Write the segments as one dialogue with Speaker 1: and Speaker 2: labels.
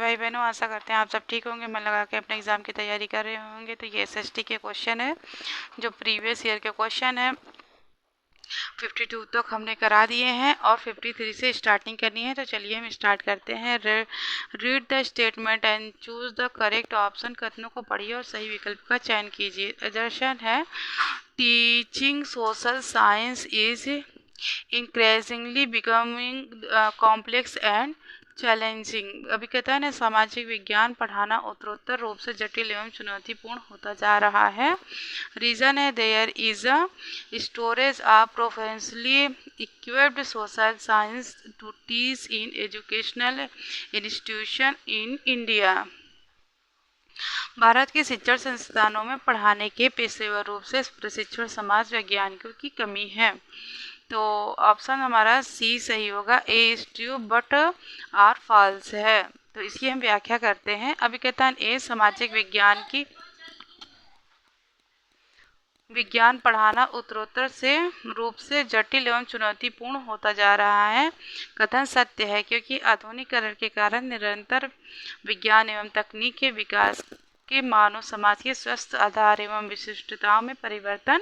Speaker 1: भाई बहनों, आशा करते हैं आप सब ठीक होंगे, मन लगा के अपने एग्ज़ाम की तैयारी कर रहे होंगे। तो ये एसएसटी के क्वेश्चन है, जो प्रीवियस ईयर के क्वेश्चन है 52 तक हमने करा दिए हैं और 53 से स्टार्टिंग करनी है। तो चलिए हम स्टार्ट करते हैं। Read the statement and choose the correct option. कथनों को पढ़िए और सही विकल्प का चयन कीजिए। दर्शन है, teaching social science is increasingly becoming complex and challenging. अभी कहता है ना, सामाजिक विज्ञान पढ़ाना उत्तरोत्तर रूप से जटिल एवं चुनौतीपूर्ण होता जा रहा है। रीजन है, there is a storage of professionally equipped social science to teach in educational institution in India. Bharat के शिक्षण संस्थानों में पढ़ाने के पेशेवर रूप से प्रशिक्षण समाज वैज्ञानिकों की कमी है। तो ऑप्शन हमारा सी सही होगा। A is true but R false है। तो इसकी हम व्याख्या करते हैं। अभी कहता है ए, सामाजिक विज्ञान पढ़ाना उत्तरोत्तर से रूप से जटिल एवं चुनौतीपूर्ण होता जा रहा है। कथन सत्य है, क्योंकि आधुनिकीकरण के कारण निरंतर विज्ञान एवं तकनीक के विकास के मानव समाज के स्वस्थ आधार एवं विशिष्टताओं में परिवर्तन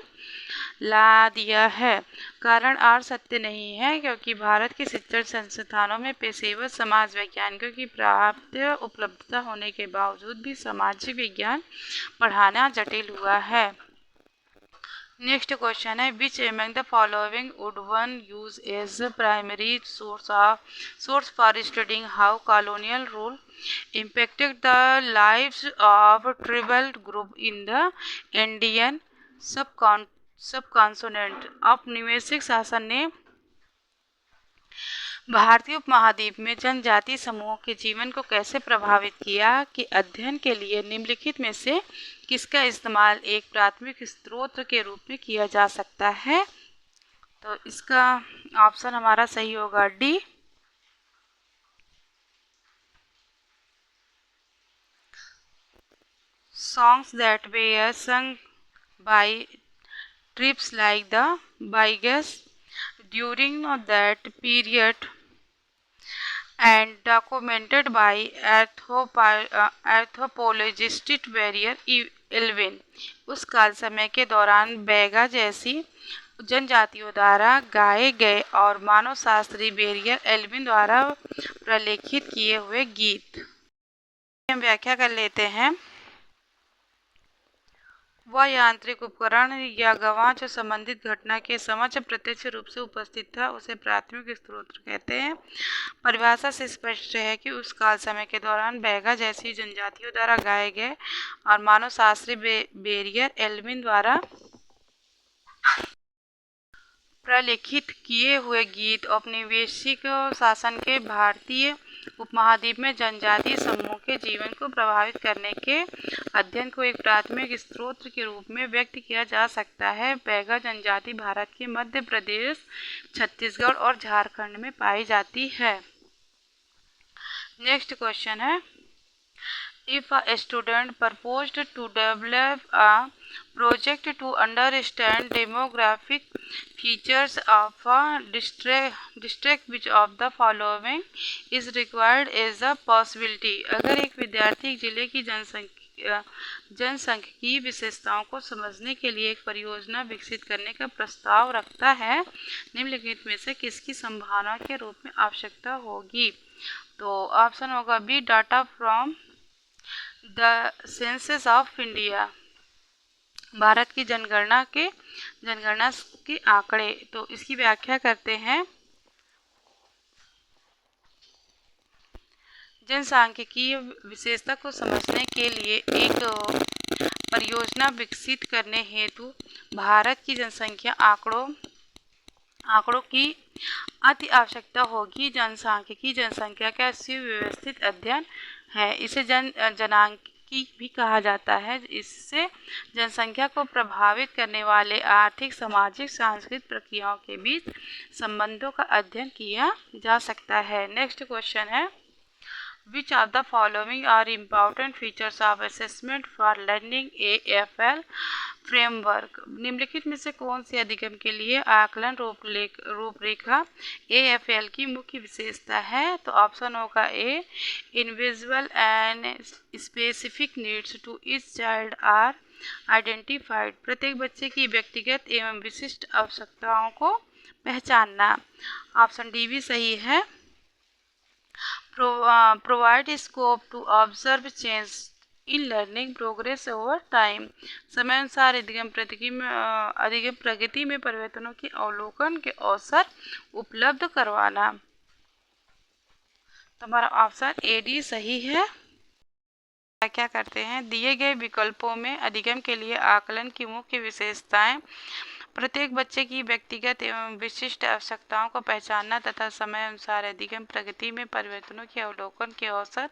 Speaker 1: ला दिया है। कारण आर सत्य नहीं है, क्योंकि भारत के शिक्षण संस्थानों में पेशेवर समाज वैज्ञानिकों की पर्याप्त उपलब्धता होने के बावजूद भी सामाजिक विज्ञान पढ़ाना जटिल हुआ है। नेक्स्ट क्वेश्चन है, which among the following would one use as primary source for studying how colonial rule impacted the lives of tribal group in the Indian subcontinent। औपनिवेशिक शासन ने भारतीय उपमहाद्वीप में जनजाति समूहों के जीवन को कैसे प्रभावित किया कि अध्ययन के लिए निम्नलिखित में से किसका इस्तेमाल एक प्राथमिक स्रोत के रूप में किया जा सकता है। तो इसका ऑप्शन हमारा सही होगा D. Songs that were sung by tribes like the Baigas during that period and documented by anthropologist Barrier Elvin। उस काल समय के दौरान बैगा जैसी जनजातियों द्वारा गाए गए और मानव शास्त्री बेरियर एल्विन द्वारा प्रलेखित किए हुए गीत। हम व्याख्या कर लेते हैं। वह यांत्रिक उपकरण या गवाह जो संबंधित घटना के समक्ष प्रत्यक्ष रूप से उपस्थित था, उसे प्राथमिक स्रोत कहते हैं। परिभाषा से स्पष्ट है कि उस काल समय के दौरान बैगा जैसी जनजातियों द्वारा गाए गए और मानव शास्त्री बेरियर एल्विन द्वारा प्रलेखित किए हुए गीत औपनिवेशिक शासन के भारतीय उपमहाद्वीप में जनजातीय समूह के जीवन को प्रभावित करने के अध्ययन को एक प्राथमिक स्रोत के रूप में व्यक्त किया जा सकता है। बैगा जनजाति भारत के मध्य प्रदेश, छत्तीसगढ़ और झारखंड में पाई जाती है। नेक्स्ट क्वेश्चन है, if a student proposed to develop a project to understand demographic features of a district, which of the following is required as a possibility। अगर एक विद्यार्थी जिले की जनसंख्यिकीय विशेषताओं को समझने के लिए एक परियोजना विकसित करने का प्रस्ताव रखता है, निम्नलिखित में से किसकी संभावना के रूप में आवश्यकता होगी। तो ऑप्शन होगा B, data from the census of India. Bharat की जनगणना के आंकड़े। तो इसकी व्याख्या करते हैं। जनसांख्यिकीय विशेषता को समझने के लिए एक परियोजना विकसित करने हेतु भारत की जनसंख्या आंकड़ों की अति आवश्यकता होगी। जनसांख्यिकी जनसंख्या का सुव्यवस्थित अध्ययन है। इसे जनांकी भी कहा जाता है। इससे जनसंख्या को प्रभावित करने वाले आर्थिक, सामाजिक, सांस्कृतिक प्रक्रियाओं के बीच संबंधों का अध्ययन किया जा सकता है। नेक्स्ट क्वेश्चन है, Which of the following are important features of assessment for learning AFL framework. निम्नलिखित में से कौन सी अधिगम के लिए आकलन रूपरेखा AFL की मुख्य विशेषता है? तो ऑप्शन होगा A, individual and specific needs to each child are identified. प्रत्येक बच्चे की व्यक्तिगत एवं विशिष्ट आवश्यकताओं को पहचानना। ऑप्शन डी भी सही है। Provide scope to observe change in learning progress over time. समय अनुसार अधिगम प्रगति में परिवर्तनों के अवलोकन के अवसर उपलब्ध करवाना। तो हमारा ऑप्शन ए डी सही है। क्या करते हैं? दिए गए विकल्पों में अधिगम के लिए आकलन की मुख्य विशेषताएं प्रत्येक बच्चे की व्यक्तिगत एवं विशिष्ट आवश्यकताओं को पहचानना तथा समय अनुसार अधिगम प्रगति में परिवर्तनों के अवलोकन के अवसर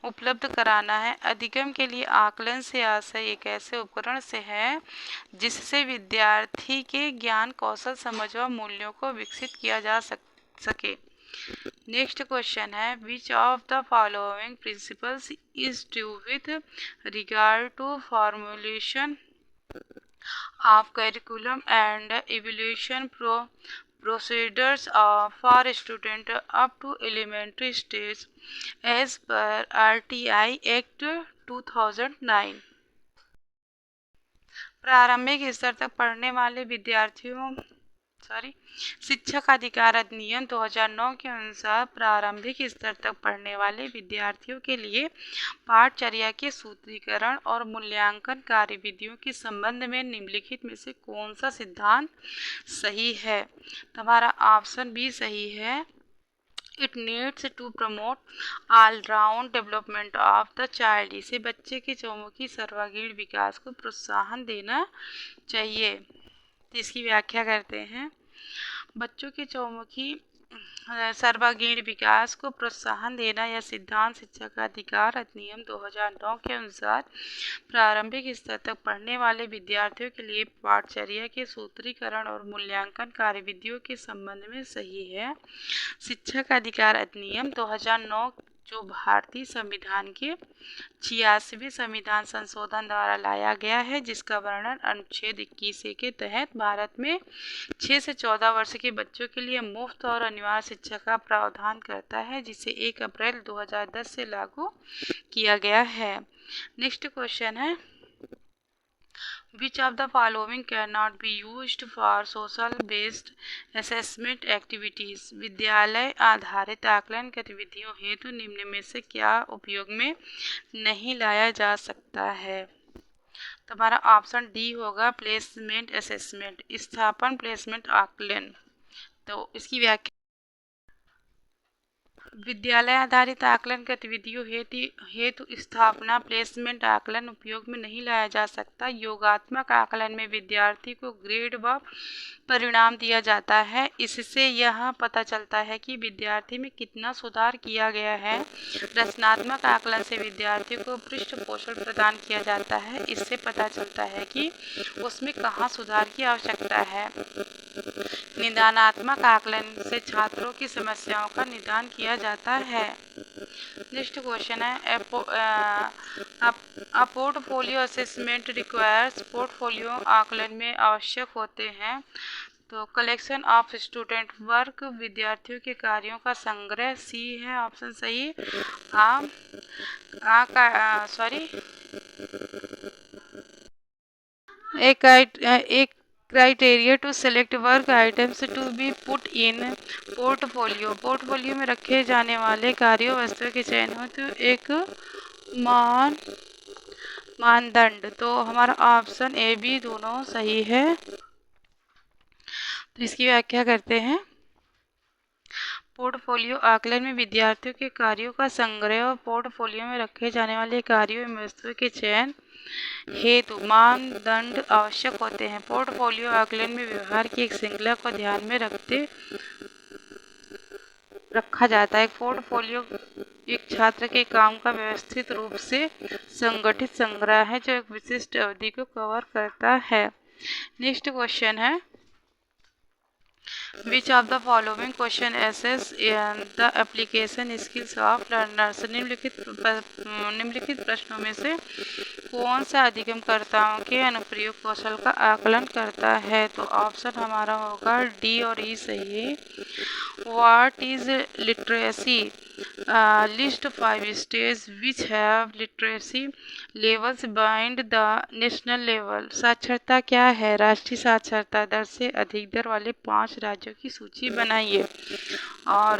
Speaker 1: उपलब्ध कराना है। अधिगम के लिए आकलन से आशय एक ऐसे उपकरण से है जिससे विद्यार्थी के ज्ञान, कौशल, समझ व मूल्यों को विकसित किया जा सके। नेक्स्ट क्वेश्चन है, which of the following principles is true with regard to formulation of curriculum and evaluation procedures for student up to elementary stage as per RTI Act 2009। प्रारंभिक स्तर तक पढ़ने वाले विद्यार्थियों शिक्षक अधिकार अधिनियम 2009 के अनुसार प्रारंभिक स्तर तक पढ़ने वाले विद्यार्थियों के लिए पाठचर्या के सूत्रीकरण और मूल्यांकन कार्यविधियों के संबंध में निम्नलिखित में से कौन सा सिद्धांत सही है? तो हमारा ऑप्शन बी सही है। It needs to promote all round development of the child. इसे बच्चे के चौमुखी सर्वांगीण विकास को प्रोत्साहन देना चाहिए। तो इसकी व्याख्या करते हैं। बच्चों के चौमुखी सर्वांगीण विकास को प्रोत्साहन देना यह सिद्धांत शिक्षक अधिकार अधिनियम 2009 के अनुसार प्रारंभिक स्तर तक पढ़ने वाले विद्यार्थियों के लिए पाठचर्या के सूत्रीकरण और मूल्यांकन कार्यविधियों के संबंध में सही है। शिक्षक अधिकार अधिनियम 2009 जो भारतीय संविधान के 86वें संविधान संशोधन द्वारा लाया गया है, जिसका वर्णन अनुच्छेद 21A के तहत भारत में 6 से 14 वर्ष के बच्चों के लिए मुफ्त और अनिवार्य शिक्षा का प्रावधान करता है, जिसे 1 अप्रैल 2010 से लागू किया गया है। नेक्स्ट क्वेश्चन है, Which of the following cannot be used for social based assessment activities? विद्यालय आधारित आकलन गतिविधियों हेतु निम्न में से क्या उपयोग में नहीं लाया जा सकता है? तो हमारा ऑप्शन डी होगा प्लेसमेंट असेसमेंट, स्थापन प्लेसमेंट आकलन। तो इसकी व्याख्या, विद्यालय आधारित आकलन गतिविधियों हेतु स्थापना प्लेसमेंट आकलन उपयोग में नहीं लाया जा सकता। योगात्मक आकलन में विद्यार्थी को ग्रेड व परिणाम दिया जाता है। इससे यह पता चलता है कि विद्यार्थी में कितना सुधार किया गया है। रचनात्मक आकलन से विद्यार्थी को पृष्ठपोषण प्रदान किया जाता है। इससे पता चलता है कि उसमें कहाँ सुधार की आवश्यकता है। निदानात्मक आकलन से छात्रों की समस्याओं का निदान किया जाता है। नेक्स्ट क्वेश्चन है, पोर्टफोलियो असेसमेंट रिक्वायर्स। पोर्टफोलियो आकलन में आवश्यक होते हैं। तो कलेक्शन ऑफ स्टूडेंट वर्क, विद्यार्थियों के कार्यों का संग्रह। सी है ऑप्शन सही। एक criteria to select work items to be put in portfolio. Portfolio में रखे जाने वाले कार्यों वस्तुओं के चयन हो तो एक मानदंड। तो हमारा ऑप्शन ए बी दोनों सही है। तो इसकी व्याख्या करते हैं। पोर्टफोलियो आकलन में विद्यार्थियों के कार्यों का संग्रह और पोर्टफोलियो में रखे जाने वाले कार्यों एवं वस्तुओं के चयन हेतु मानदंड आवश्यक होते हैं। पोर्टफोलियो आकलन में व्यवहार की एक श्रृंखला को ध्यान में रखा जाता है। पोर्टफोलियो एक छात्र के काम का व्यवस्थित रूप से संगठित संग्रह है जो एक विशिष्ट अवधि को कवर करता है। नेक्स्ट क्वेश्चन है, Which of the following question assess the application skills of learners? निम्नलिखित प्रश्नों में से कौन सा अधिगमकर्ताओं के अनुप्रयोग कौशल का आकलन करता है? तो ऑप्शन हमारा होगा डी और ई सही है। What is literacy? List 5 states which have literacy levels bind the national level. साक्षरता क्या है? राष्ट्रीय साक्षरता दर से अधिक दर वाले 5 राज्यों की सूची बनाइए। और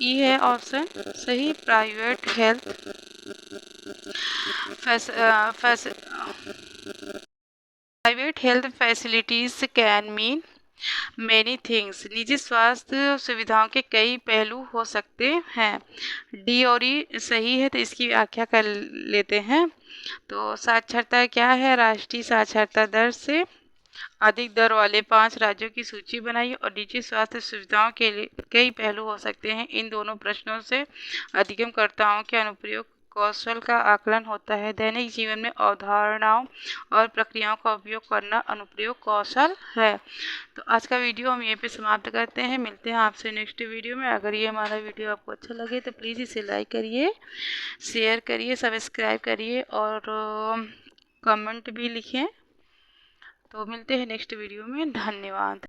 Speaker 1: ई है ऑप्शन सही, private health private health facilities can mean many things. निजी स्वास्थ्य सुविधाओं के कई पहलू हो सकते हैं। डी और ई सही है, तो इसकी व्याख्या कर लेते हैं। तो साक्षरता क्या है? राष्ट्रीय साक्षरता दर से अधिक दर वाले 5 राज्यों की सूची बनाइए और निजी स्वास्थ्य सुविधाओं के लिए कई पहलू हो सकते हैं। इन दोनों प्रश्नों से अधिगमकर्ताओं के अनुप्रयोग कौशल का आकलन होता है। दैनिक जीवन में अवधारणाओं और प्रक्रियाओं का उपयोग करना अनुप्रयोग कौशल है। तो आज का वीडियो हम यहीं पे समाप्त करते हैं। मिलते हैं आपसे नेक्स्ट वीडियो में। अगर ये हमारा वीडियो आपको अच्छा लगे तो प्लीज़ इसे लाइक करिए, शेयर करिए, सब्सक्राइब करिए और कमेंट भी लिखें। तो मिलते हैं नेक्स्ट वीडियो में। धन्यवाद।